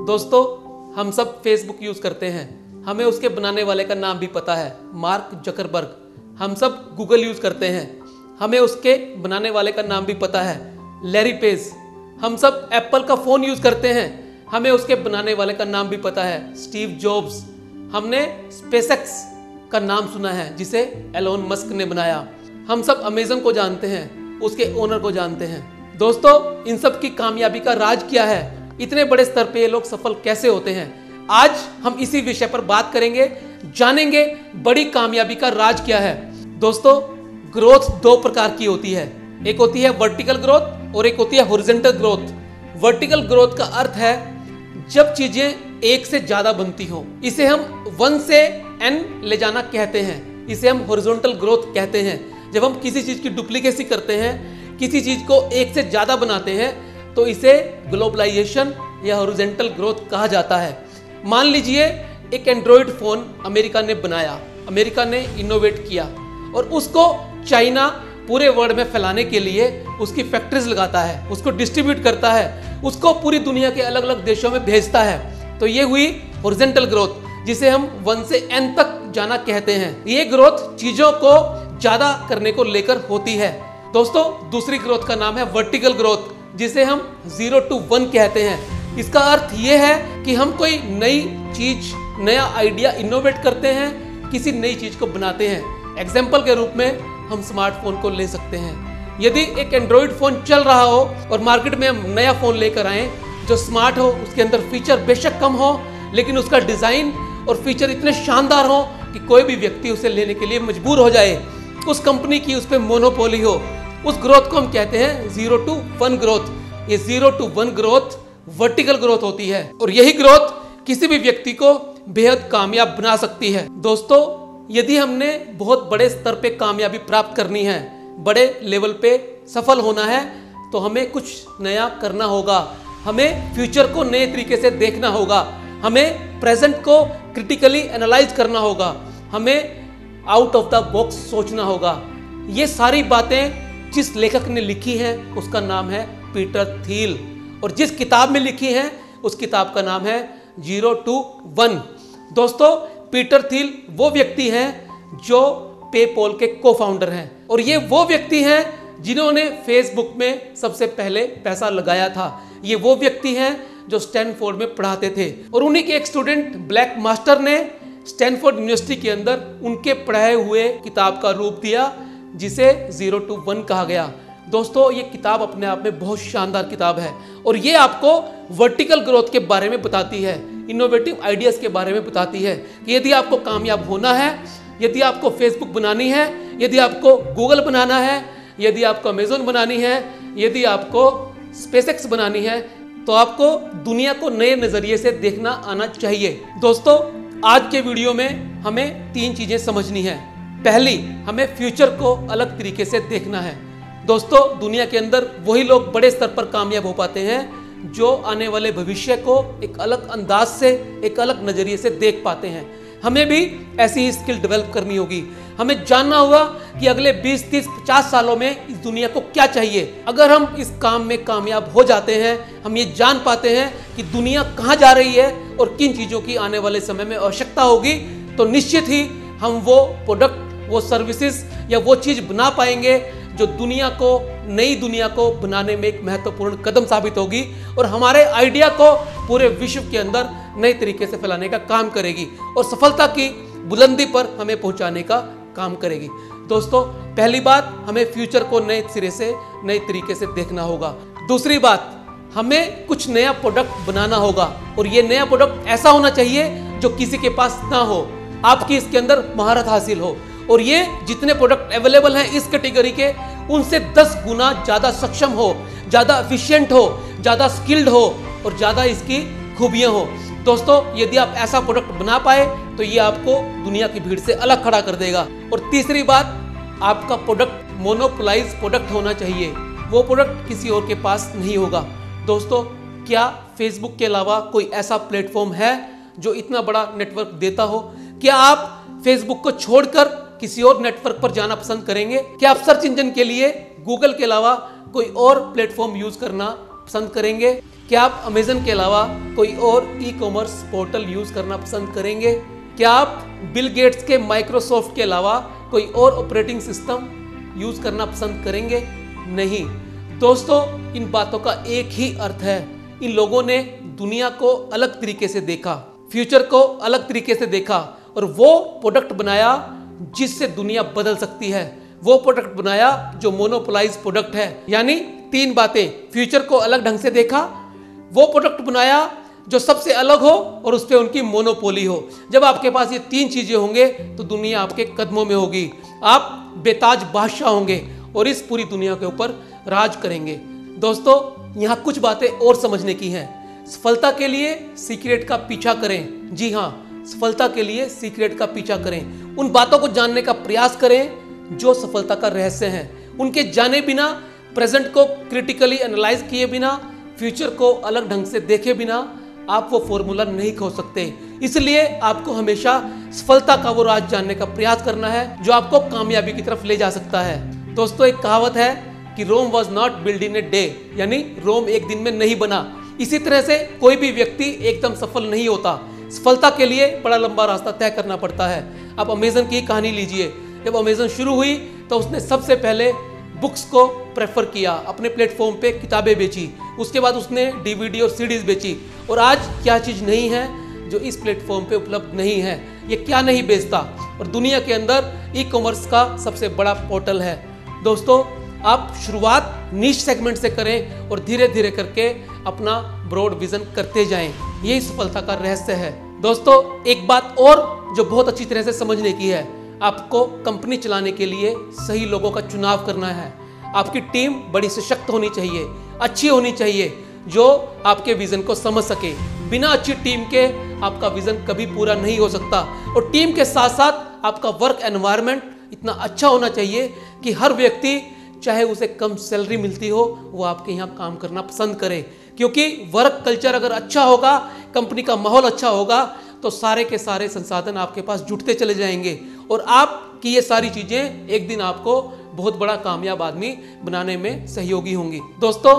दोस्तों, हम सब फेसबुक यूज करते हैं। हमें उसके बनाने वाले का नाम भी पता है, मार्क जकरबर्ग। हम सब गूगल यूज करते हैं। हमें उसके बनाने वाले का नाम भी पता है, लैरी पेज। हम सब एप्पल का फोन यूज करते हैं। हमें उसके बनाने वाले का नाम भी पता है, स्टीव जॉब्स। हमने स्पेसएक्स का नाम सुना है, जिसे एलोन मस्क ने बनाया। हम सब अमेज़न को जानते हैं, उसके ओनर को जानते हैं। दोस्तों, इन सब की कामयाबी का राज क्या है? इतने बड़े स्तर पे ये लोग सफल कैसे होते हैं? आज हम इसी विषय पर बात करेंगे, जानेंगे बड़ी कामयाबी का राज क्या है। दोस्तों, ग्रोथ दो प्रकार की होती है। एक होती है वर्टिकल ग्रोथ और एक होती है हॉरिजॉन्टल ग्रोथ। वर्टिकल ग्रोथ का अर्थ है जब चीजें एक से ज्यादा बनती हो। इसे हम 1 से n ले जाना कहते हैं। इसे हम हॉरिजॉन्टल ग्रोथ कहते हैं। जब हम किसी चीज की डुप्लीकेसी करते हैं, किसी चीज को एक से ज्यादा बनाते हैं, तो इसे ग्लोबलाइजेशन या हॉरिजॉन्टल ग्रोथ कहा जाता है। मान लीजिए एक एंड्रॉयड फोन अमेरिका ने बनाया, अमेरिका ने इनोवेट किया और उसको चाइना पूरे वर्ल्ड में फैलाने के लिए उसकी फैक्ट्रीज लगाता है, उसको डिस्ट्रीब्यूट करता है, उसको पूरी दुनिया के अलग अलग देशों में भेजता है। तो ये हुई हॉरिजॉन्टल ग्रोथ, जिसे हम 1 से n तक जाना कहते हैं। ये ग्रोथ चीजों को ज्यादा करने को लेकर होती है। दोस्तों, दूसरी ग्रोथ का नाम है वर्टिकल ग्रोथ, जिसे हम 0 to 1 कहते हैं। इसका अर्थ ये है कि हम कोई नई चीज, नया आइडिया इनोवेट करते हैं, किसी नई चीज को बनाते हैं। एग्जाम्पल के रूप में हम स्मार्टफोन को ले सकते हैं। यदि एक एंड्रॉयड फोन चल रहा हो और मार्केट में हम नया फोन लेकर आए जो स्मार्ट हो, उसके अंदर फीचर बेशक कम हो, लेकिन उसका डिजाइन और फीचर इतने शानदार हो कि कोई भी व्यक्ति उसे लेने के लिए मजबूर हो जाए, उस कंपनी की उस पर मोनोपोली हो, उस ग्रोथ को हम कहते हैं 0 to 1 ग्रोथ। ये 0 to 1 ग्रोथ वर्टिकल ग्रोथ होती है और यही ग्रोथ किसी भी व्यक्ति को बेहद कामयाब बना सकती है। दोस्तों, यदि हमने बहुत बड़े स्तर पे कामयाबी प्राप्त करनी है, बड़े लेवल पे सफल होना है, तो हमें कुछ नया करना होगा। हमें फ्यूचर को नए तरीके से देखना होगा। हमें प्रेजेंट को क्रिटिकली एनालाइज करना होगा। हमें आउट ऑफ द बॉक्स सोचना होगा। ये सारी बातें जिस लेखक ने लिखी हैं उसका नाम है पीटर थील, और जिस किताब में लिखी हैं उस किताब का नाम है 0 to 1। दोस्तों, पीटर थील वो व्यक्ति हैं जो पेपॉल के को फाउंडर हैं, और ये वो व्यक्ति हैं जिन्होंने फेसबुक में सबसे पहले पैसा लगाया था। ये वो व्यक्ति हैं जो स्टैनफोर्ड में पढ़ाते थे, और उन्हीं के एक स्टूडेंट ब्लैक मास्टर ने स्टैनफोर्ड यूनिवर्सिटी के अंदर उनके पढ़ाए हुए किताब का रूप दिया, जिसे 0 to 1 कहा गया। दोस्तों, ये किताब अपने आप में बहुत शानदार किताब है, और ये आपको वर्टिकल ग्रोथ के बारे में बताती है, इनोवेटिव आइडियाज के बारे में बताती है कि यदि आपको कामयाब होना है, यदि आपको फेसबुक बनानी है, यदि आपको गूगल बनाना है, यदि आपको अमेज़न बनानी है, यदि आपको स्पेसएक्स बनानी है, तो आपको दुनिया को नए नजरिए से देखना आना चाहिए। दोस्तों, आज के वीडियो में हमें 3 चीजें समझनी है। पहली, हमें फ्यूचर को अलग तरीके से देखना है। दोस्तों, दुनिया के अंदर वही लोग बड़े स्तर पर कामयाब हो पाते हैं जो आने वाले भविष्य को एक अलग अंदाज से, एक अलग नजरिए से देख पाते हैं। हमें भी ऐसी ही स्किल डेवलप करनी होगी। हमें जानना होगा कि अगले 20, 30, 50 सालों में इस दुनिया को क्या चाहिए। अगर हम इस काम में कामयाब हो जाते हैं, हम ये जान पाते हैं कि दुनिया कहाँ जा रही है और किन चीज़ों की आने वाले समय में आवश्यकता होगी, तो निश्चित ही हम वो प्रोडक्ट, वो सर्विसेज या वो चीज़ बना पाएंगे जो दुनिया को, नई दुनिया को बनाने में एक महत्वपूर्ण कदम साबित होगी और हमारे आइडिया को पूरे विश्व के अंदर नए तरीके से फैलाने का काम करेगी और सफलता की बुलंदी पर हमें पहुंचाने का काम करेगी। दोस्तों, पहली बात, हमें फ्यूचर को नए सिरे से, नए तरीके से देखना होगा। दूसरी बात, हमें कुछ नया प्रोडक्ट बनाना होगा, और ये नया प्रोडक्ट ऐसा होना चाहिए जो किसी के पास ना हो, आपकी इसके अंदर महारत हासिल हो, और ये जितने प्रोडक्ट अवेलेबल हैं इस कैटेगरी के, उनसे 10 गुना ज़्यादा सक्षम हो, ज़्यादा एफिशिएंट हो, ज़्यादा स्किल्ड हो और ज़्यादा इसकी खूबियाँ हो। दोस्तों, यदि आप ऐसा प्रोडक्ट बना पाए तो ये आपको दुनिया की भीड़ से अलग खड़ा कर देगा। और तीसरी बात, आपका प्रोडक्ट मोनोपोलाइज प्रोडक्ट होना चाहिए, वो प्रोडक्ट किसी और के पास नहीं होगा। दोस्तों, क्या फेसबुक के अलावा कोई ऐसा प्लेटफॉर्म है जो इतना बड़ा नेटवर्क देता हो? क्या आप फेसबुक को छोड़कर किसी और नेटवर्क पर जाना पसंद करेंगे? क्या आप सर्च इंजन के लिए गूगल के अलावा कोई और प्लेटफॉर्म यूज करना पसंद करेंगे? क्या आप अमेजन के अलावा कोई और ई कॉमर्स पोर्टल यूज करना पसंद करेंगे? क्या आप बिल गेट्स के माइक्रोसॉफ्ट के अलावा कोई और ऑपरेटिंग सिस्टम यूज करना पसंद करेंगे? नहीं दोस्तों, इन बातों का एक ही अर्थ है। इन लोगों ने दुनिया को अलग तरीके से देखा, फ्यूचर को अलग तरीके से देखा और वो प्रोडक्ट बनाया जिससे दुनिया बदल सकती है। वो प्रोडक्ट बनाया जो मोनोपोलाइज प्रोडक्ट है। यानी 3 बातें, फ्यूचर को अलग ढंग से देखा, वो प्रोडक्ट बनाया जो सबसे अलग हो और उस पर उनकी मोनोपोली हो। जब आपके पास ये 3 चीजें होंगे तो दुनिया आपके कदमों में होगी। आप बेताज बादशाह होंगे और इस पूरी दुनिया के ऊपर राज करेंगे। दोस्तों, यहाँ कुछ बातें और समझने की हैं। सफलता के लिए सीक्रेट का पीछा करें। जी हाँ, सफलता के लिए सीक्रेट का पीछा करें। उन बातों को जानने का प्रयास करें जो सफलता का रहस्य है। उनके जाने बिना, प्रेजेंट को क्रिटिकली एनालाइज किए बिना, फ्यूचर को अलग ढंग से देखे बिना आप वो फॉर्मूला नहीं खो सकते। इसलिए आपको हमेशा सफलता का वो राज जानने का प्रयास करना है जो आपको कामयाबी की तरफ ले जा सकता है। दोस्तों, एक कहावत है कि Rome was not build in a day, यानी रोम एक दिन में नहीं बना। इसी तरह से कोई भी व्यक्ति एकदम सफल नहीं होता। सफलता के लिए बड़ा लंबा रास्ता तय करना पड़ता है। आप अमेजन की कहानी लीजिए। जब अमेजन शुरू हुई तो उसने सबसे पहले बुक्स को प्रेफर किया, अपने प्लेटफॉर्म पे किताबें बेची, उसके बाद उसने डीवीडी और सीडीज बेची। और आज क्या चीज़ नहीं है जो इस प्लेटफॉर्म पे उपलब्ध नहीं है? ये क्या नहीं बेचता और दुनिया के अंदर ई कॉमर्स का सबसे बड़ा पोर्टल है। दोस्तों, आप शुरुआत नीश सेगमेंट से करें और धीरे धीरे करके अपना ब्रॉड विजन करते जाएं। यही सफलता का रहस्य है। दोस्तों, एक बात और जो बहुत अच्छी तरह से समझने की है, आपको कंपनी चलाने के लिए सही लोगों का चुनाव करना है। आपकी टीम बड़ी सशक्त होनी चाहिए, अच्छी होनी चाहिए, जो आपके विजन को समझ सके। बिना अच्छी टीम के आपका विजन कभी पूरा नहीं हो सकता। और टीम के साथ साथ आपका वर्क एनवायरनमेंट इतना अच्छा होना चाहिए कि हर व्यक्ति, चाहे उसे कम सैलरी मिलती हो, वो आपके यहाँ काम करना पसंद करे। क्योंकि वर्क कल्चर अगर अच्छा होगा, कंपनी का माहौल अच्छा होगा, तो सारे के सारे संसाधन आपके पास जुटते चले जाएंगे और आपकी ये सारी चीजें एक दिन आपको बहुत बड़ा कामयाब आदमी बनाने में सहयोगी होंगी। दोस्तों,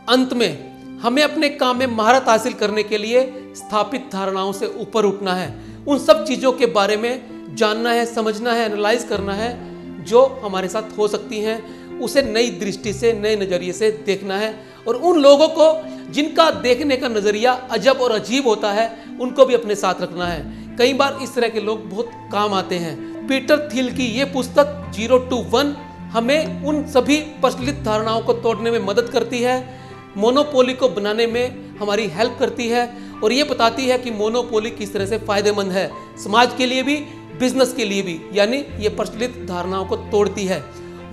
अंत में हमें अपने काम में महारत हासिल करने के लिए स्थापित धारणाओं से ऊपर उठना है। उन सब चीजों के बारे में जानना है, समझना है, एनालाइज करना है जो हमारे साथ हो सकती हैं। उसे नई दृष्टि से, नए नजरिए से देखना है और उन लोगों को जिनका देखने का नजरिया अजब और अजीब होता है, उनको भी अपने साथ रखना है। कई बार इस तरह के लोग बहुत काम आते हैं। पीटर थिल की ये पुस्तक 0 to 1 हमें उन सभी प्रचलित धारणाओं को तोड़ने में मदद करती है, मोनोपोली को बनाने में हमारी हेल्प करती है और ये बताती है कि मोनोपोली किस तरह से फायदेमंद है, समाज के लिए भी, बिजनेस के लिए भी। यानी ये प्रचलित धारणाओं को तोड़ती है।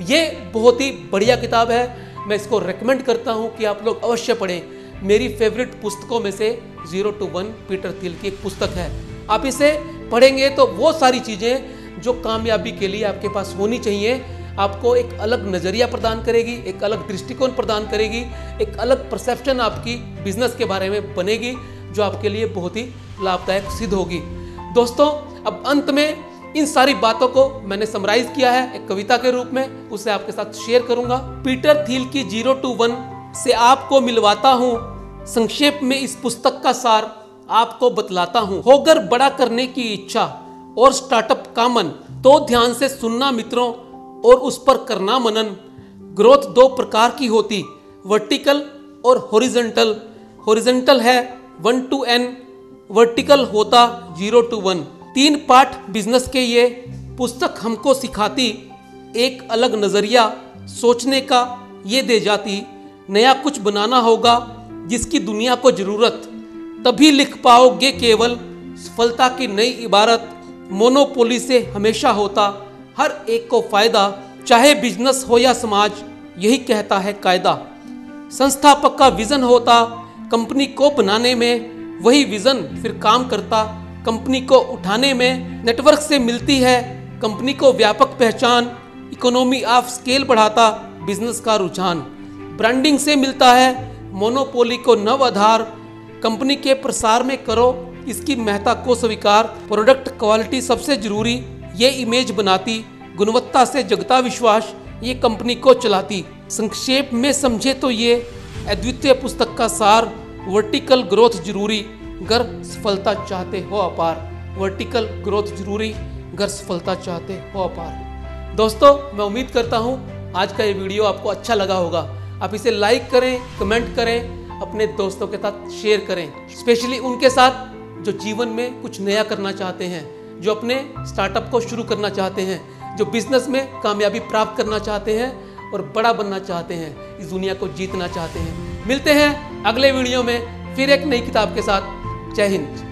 ये बहुत ही बढ़िया किताब है। मैं इसको रेकमेंड करता हूँ कि आप लोग अवश्य पढ़ें। मेरी फेवरेट पुस्तकों में से 0 to 1 पीटर थिल की एक पुस्तक है। आप इसे पढ़ेंगे तो वो सारी चीज़ें जो कामयाबी के लिए आपके पास होनी चाहिए, आपको एक अलग नज़रिया प्रदान करेगी, एक अलग दृष्टिकोण प्रदान करेगी, एक अलग परसेप्शन आपकी बिजनेस के बारे में बनेगी, जो आपके लिए बहुत ही लाभदायक सिद्ध होगी। दोस्तों, अब अंत में इन सारी बातों को मैंने समराइज किया है एक कविता के रूप में, उसे आपके साथ शेयर करूंगा। पीटर थिल की 0 to 1 से आपको मिलवाता हूँ, संक्षेप में इस पुस्तक का सार आपको बतलाता हूँ। होकर बड़ा करने की इच्छा और स्टार्टअप का मन, तो ध्यान से सुनना मित्रों और उस पर करना मनन। ग्रोथ 2 प्रकार की होती, वर्टिकल और हॉरिजॉन्टल। हॉरिजॉन्टल है 1 to n, वर्टिकल होता 0 to 1। 3 पार्ट बिजनेस के ये पुस्तक हमको सिखाती, एक अलग नजरिया सोचने का ये दे जाती। नया कुछ बनाना होगा जिसकी दुनिया को जरूरत, तभी लिख पाओगे केवल सफलता की नई इबारत। मोनोपोली से हमेशा होता हर एक को फायदा, चाहे बिजनेस हो या समाज, यही कहता है कायदा। संस्थापक का विजन होता कंपनी को बनाने में, वही विजन फिर काम करता कंपनी को उठाने में। नेटवर्क से मिलती है कंपनी को व्यापक पहचान, इकोनॉमी ऑफ स्केल बढ़ाता बिजनेस का रुझान। ब्रांडिंग से मिलता है मोनोपोली को नव आधार, कंपनी के प्रसार में करो इसकी महत्ता को स्वीकार। प्रोडक्ट क्वालिटी सबसे जरूरी, ये इमेज बनाती, गुणवत्ता से जगता विश्वास, ये कंपनी को चलाती। संक्षेप में समझे तो ये अद्वितीय पुस्तक का सार वर्टिकल ग्रोथ जरूरी अगर सफलता चाहते हो अपार। वर्टिकल ग्रोथ जरूरी अगर सफलता चाहते हो अपार। दोस्तों, मैं उम्मीद करता हूँ आज का ये वीडियो आपको अच्छा लगा होगा। आप इसे लाइक करें, कमेंट करें, अपने दोस्तों के साथ शेयर करें, स्पेशली उनके साथ जो जीवन में कुछ नया करना चाहते हैं, जो अपने स्टार्टअप को शुरू करना चाहते हैं, जो बिजनेस में कामयाबी प्राप्त करना चाहते हैं और बड़ा बनना चाहते हैं, इस दुनिया को जीतना चाहते हैं। मिलते हैं अगले वीडियो में फिर एक नई किताब के साथ। जय हिंद।